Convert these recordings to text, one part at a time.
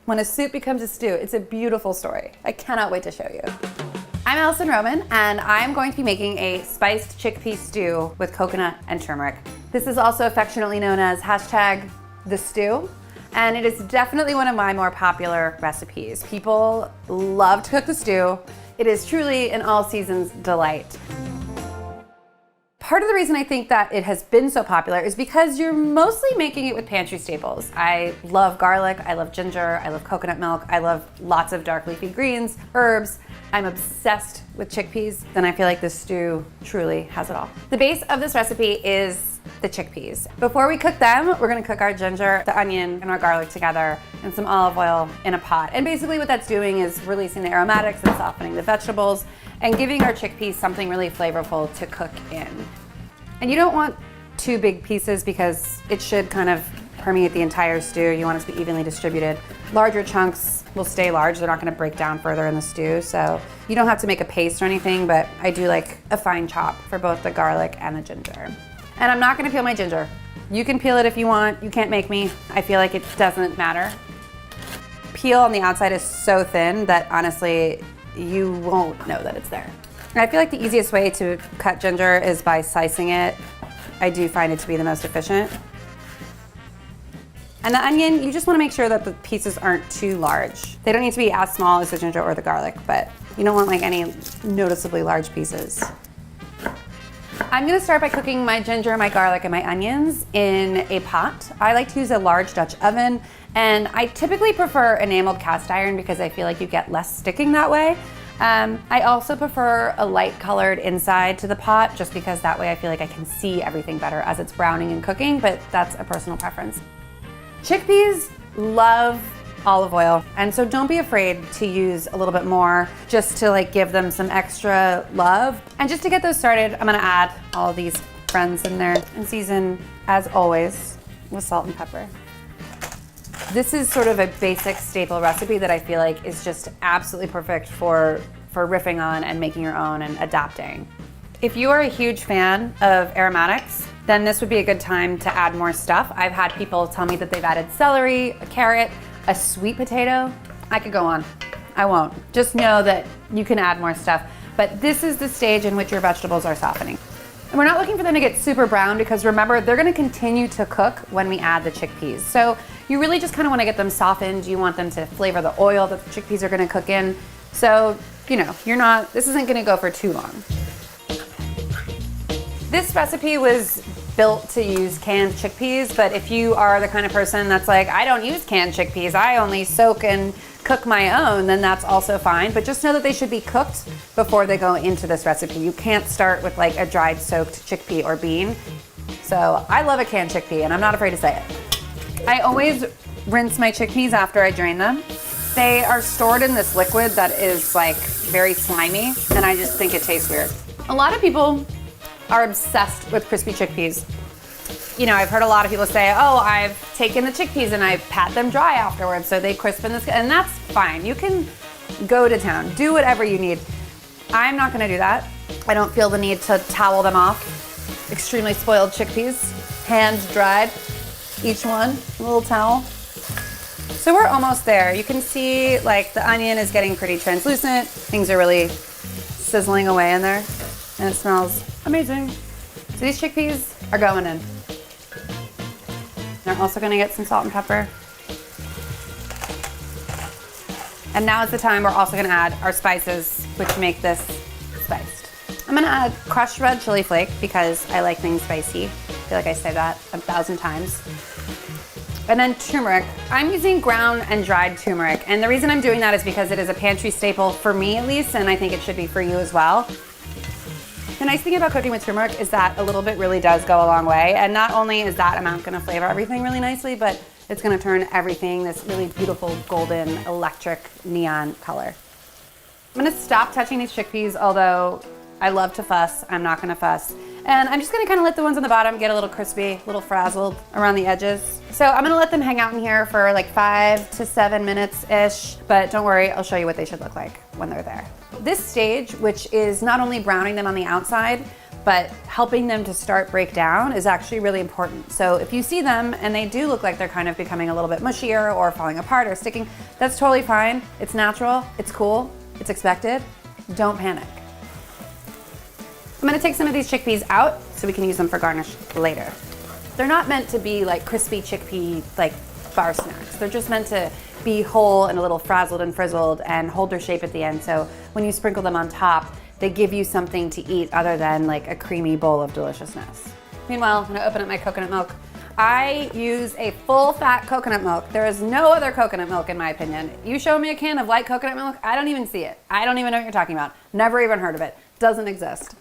when a soup becomes a stew. It's a beautiful story. I cannot wait to show you. I'm Alison Roman, and I'm going to be making a spiced chickpea stew with coconut and turmeric. This is also affectionately known as #TheStew, and it is definitely one of my more popular recipes. People love to cook the stew. It is truly an all seasons delight. Part of the reason I think that it has been so popular is because you're mostly making it with pantry staples. I love garlic, I love ginger, I love coconut milk, I love lots of dark leafy greens, herbs. I'm obsessed with chickpeas, and I feel like this stew truly has it all. The base of this recipe is the chickpeas. Before we cook them, we're gonna cook our ginger, the onion, and our garlic together in some olive oil in a pot. And basically what that's doing is releasing the aromatics and softening the vegetables and giving our chickpeas something really flavorful to cook in. And you don't want too big pieces because it should kind of permeate the entire stew. You want it to be evenly distributed. Larger chunks will stay large. They're not gonna break down further in the stew. So you don't have to make a paste or anything, but I do like a fine chop for both the garlic and the ginger. And I'm not gonna peel my ginger. You can peel it if you want. You can't make me. I feel like it doesn't matter. Peel on the outside is so thin that honestly, you won't know that it's there. I feel like the easiest way to cut ginger is by slicing it. I do find it to be the most efficient. And the onion, you just want to make sure that the pieces aren't too large. They don't need to be as small as the ginger or the garlic, but you don't want like any noticeably large pieces. I'm gonna start by cooking my ginger, my garlic, and my onions in a pot. I like to use a large Dutch oven, and I typically prefer enameled cast iron because I feel like you get less sticking that way. I also prefer a light colored inside to the pot just because that way I feel like I can see everything better as it's browning and cooking, but that's a personal preference. Chickpeas love olive oil, and so don't be afraid to use a little bit more just to like give them some extra love. And just to get those started, I'm gonna add all of these friends in there and season, as always, with salt and pepper. This is sort of a basic staple recipe that I feel like is just absolutely perfect for riffing on and making your own and adapting. If you are a huge fan of aromatics, then this would be a good time to add more stuff. I've had people tell me that they've added celery, a carrot, a sweet potato. I could go on. I won't. Just know that you can add more stuff. But this is the stage in which your vegetables are softening. And we're not looking for them to get super brown because remember, they're gonna continue to cook when we add the chickpeas. So you really just kind of want to get them softened. You want them to flavor the oil that the chickpeas are going to cook in. So, you know, this isn't going to go for too long. This recipe was built to use canned chickpeas, but if you are the kind of person that's like, I don't use canned chickpeas, I only soak and cook my own, then that's also fine. But just know that they should be cooked before they go into this recipe. You can't start with like a dried soaked chickpea or bean. So I love a canned chickpea and I'm not afraid to say it. I always rinse my chickpeas after I drain them. They are stored in this liquid that is like very slimy, and I just think it tastes weird. A lot of people are obsessed with crispy chickpeas. You know, I've heard a lot of people say, oh, I've taken the chickpeas and I pat them dry afterwards so they crisp in this, and that's fine. You can go to town, do whatever you need. I'm not gonna do that. I don't feel the need to towel them off. Extremely spoiled chickpeas, hand dried. Each one, a little towel. So we're almost there. You can see like the onion is getting pretty translucent. Things are really sizzling away in there and it smells amazing. So these chickpeas are going in. They're also gonna get some salt and pepper. And now is the time we're also gonna add our spices, which make this spiced. I'm gonna add crushed red chili flake because I like things spicy. I feel like I say that 1,000 times. And then turmeric. I'm using ground and dried turmeric. And the reason I'm doing that is because it is a pantry staple for me at least, and I think it should be for you as well. The nice thing about cooking with turmeric is that a little bit really does go a long way. And not only is that amount gonna flavor everything really nicely, but it's gonna turn everything this really beautiful golden electric neon color. I'm gonna stop touching these chickpeas, although I love to fuss, I'm not gonna fuss. And I'm just gonna kind of let the ones on the bottom get a little crispy, a little frazzled around the edges. So I'm gonna let them hang out in here for like 5 to 7 minutes-ish, but don't worry, I'll show you what they should look like when they're there. This stage, which is not only browning them on the outside, but helping them to start break down is actually really important. So if you see them and they do look like they're kind of becoming a little bit mushier or falling apart or sticking, that's totally fine. It's natural, it's cool, it's expected. Don't panic. I'm gonna take some of these chickpeas out so we can use them for garnish later. They're not meant to be like crispy chickpea like bar snacks. They're just meant to be whole and a little frazzled and frizzled and hold their shape at the end. So when you sprinkle them on top, they give you something to eat other than like a creamy bowl of deliciousness. Meanwhile, I'm gonna open up my coconut milk. I use a full fat coconut milk. There is no other coconut milk in my opinion. You show me a can of light coconut milk, I don't even see it. I don't even know what you're talking about. Never even heard of it. Doesn't exist.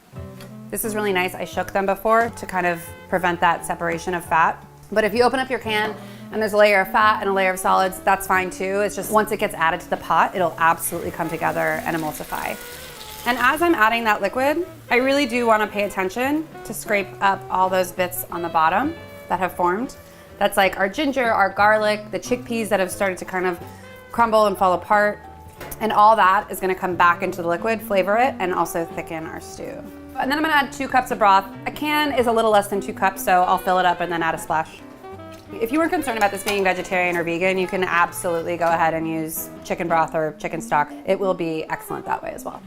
This is really nice. I shook them before to kind of prevent that separation of fat. But if you open up your can and there's a layer of fat and a layer of solids, that's fine too. It's just once it gets added to the pot, it'll absolutely come together and emulsify. And as I'm adding that liquid, I really do want to pay attention to scrape up all those bits on the bottom that have formed. That's like our ginger, our garlic, the chickpeas that have started to kind of crumble and fall apart. And all that is going to come back into the liquid, flavor it, and also thicken our stew. And then I'm gonna add 2 cups of broth. A can is a little less than 2 cups, so I'll fill it up and then add a splash. If you were concerned about this being vegetarian or vegan, you can absolutely go ahead and use chicken broth or chicken stock. It will be excellent that way as well.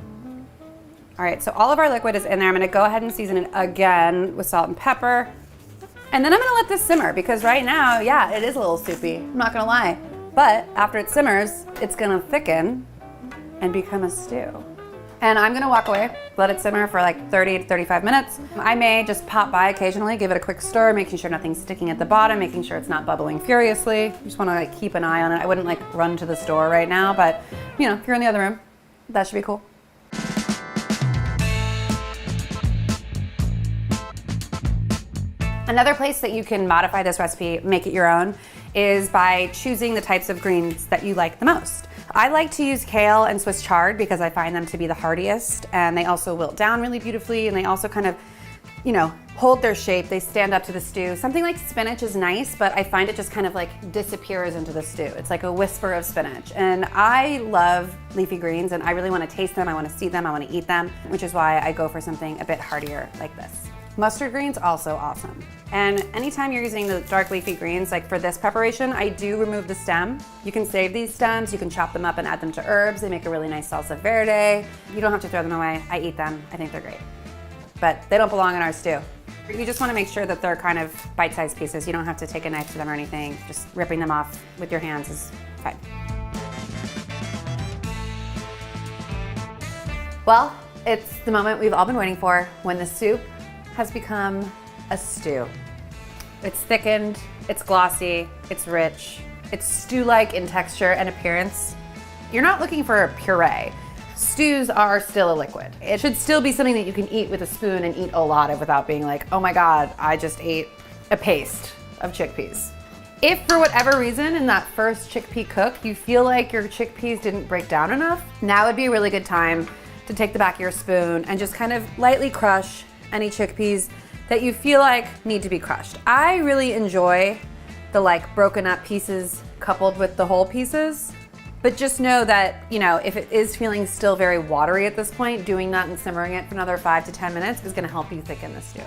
All right, so all of our liquid is in there. I'm gonna go ahead and season it again with salt and pepper. And then I'm gonna let this simmer because right now, yeah, it is a little soupy, I'm not gonna lie. But after it simmers, it's gonna thicken and become a stew. And I'm gonna walk away, let it simmer for like 30 to 35 minutes. I may just pop by occasionally, give it a quick stir, making sure nothing's sticking at the bottom, making sure it's not bubbling furiously. You just wanna like keep an eye on it. I wouldn't like run to the store right now, but you know, if you're in the other room, that should be cool. Another place that you can modify this recipe, make it your own, is by choosing the types of greens that you like the most. I like to use kale and Swiss chard because I find them to be the hardiest, and they also wilt down really beautifully, and they also kind of, you know, hold their shape. They stand up to the stew. Something like spinach is nice, but I find it just kind of like disappears into the stew. It's like a whisper of spinach. And I love leafy greens, and I really want to taste them. I want to see them. I want to eat them, which is why I go for something a bit heartier like this. Mustard greens, also awesome. And anytime you're using the dark leafy greens, like for this preparation, I do remove the stem. You can save these stems, you can chop them up and add them to herbs. They make a really nice salsa verde. You don't have to throw them away. I eat them, I think they're great. But they don't belong in our stew. You just wanna make sure that they're kind of bite-sized pieces. You don't have to take a knife to them or anything. Just ripping them off with your hands is fine. Well, it's the moment we've all been waiting for, when the soup has become a stew. It's thickened, it's glossy, it's rich, it's stew-like in texture and appearance. You're not looking for a puree. Stews are still a liquid. It should still be something that you can eat with a spoon and eat a lot of without being like, oh my God, I just ate a paste of chickpeas. If for whatever reason in that first chickpea cook, you feel like your chickpeas didn't break down enough, now would be a really good time to take the back of your spoon and just kind of lightly crush any chickpeas that you feel like need to be crushed. I really enjoy the like broken up pieces coupled with the whole pieces, but just know that, you know, if it is feeling still very watery at this point, doing that and simmering it for another 5 to 10 minutes is gonna help you thicken the stew.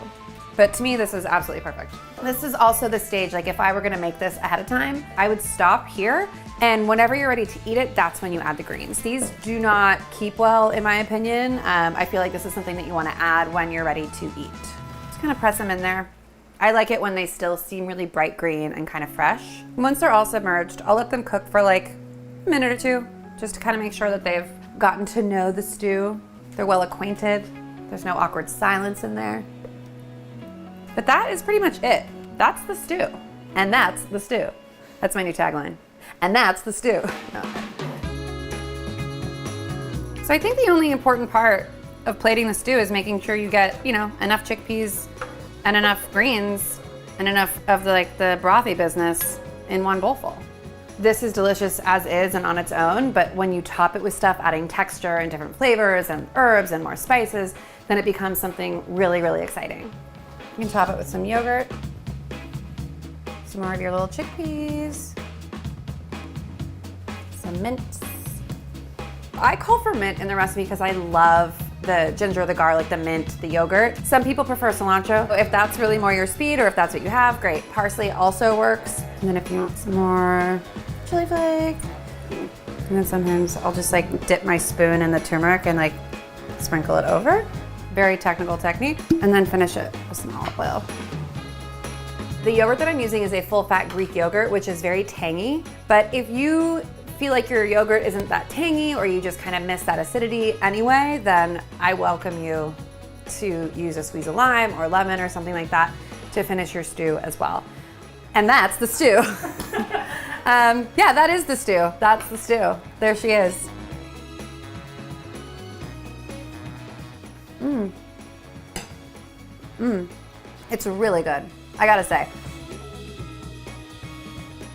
But to me, this is absolutely perfect. This is also the stage, like if I were gonna make this ahead of time, I would stop here, and whenever you're ready to eat it, that's when you add the greens. These do not keep well, in my opinion. I feel like this is something that you wanna add when you're ready to eat. Just kind of press them in there. I like it when they still seem really bright green and kind of fresh. Once they're all submerged, I'll let them cook for like a minute or 2, just to kind of make sure that they've gotten to know the stew. They're well acquainted. There's no awkward silence in there. But that is pretty much it. That's the stew. And that's the stew. That's my new tagline. And that's the stew. No. So I think the only important part of plating the stew is making sure you get, you know, enough chickpeas and enough greens and enough of the brothy business in one bowlful. This is delicious as is and on its own, but when you top it with stuff, adding texture and different flavors and herbs and more spices, then it becomes something really, really exciting. You can top it with some yogurt, some more of your little chickpeas, some mint. I call for mint in the recipe because I love the ginger, the garlic, the mint, the yogurt. Some people prefer cilantro. If that's really more your speed or if that's what you have, great. Parsley also works. And then if you want some more chili flake, and then sometimes I'll just like dip my spoon in the turmeric and like sprinkle it over. Very technical technique. And then finish it with some olive oil. The yogurt that I'm using is a full-fat Greek yogurt, which is very tangy. But if you feel like your yogurt isn't that tangy or you just kind of miss that acidity anyway, then I welcome you to use a squeeze of lime or lemon or something like that to finish your stew as well. And that's the stew. Yeah, that is the stew. That's the stew. There she is. It's really good, I gotta say.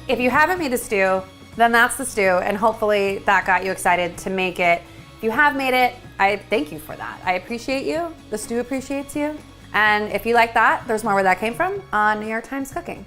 If you haven't made a stew, then that's the stew, and hopefully that got you excited to make it. If you have made it, I thank you for that. I appreciate you. The stew appreciates you. And if you like that, there's more where that came from on New York Times Cooking.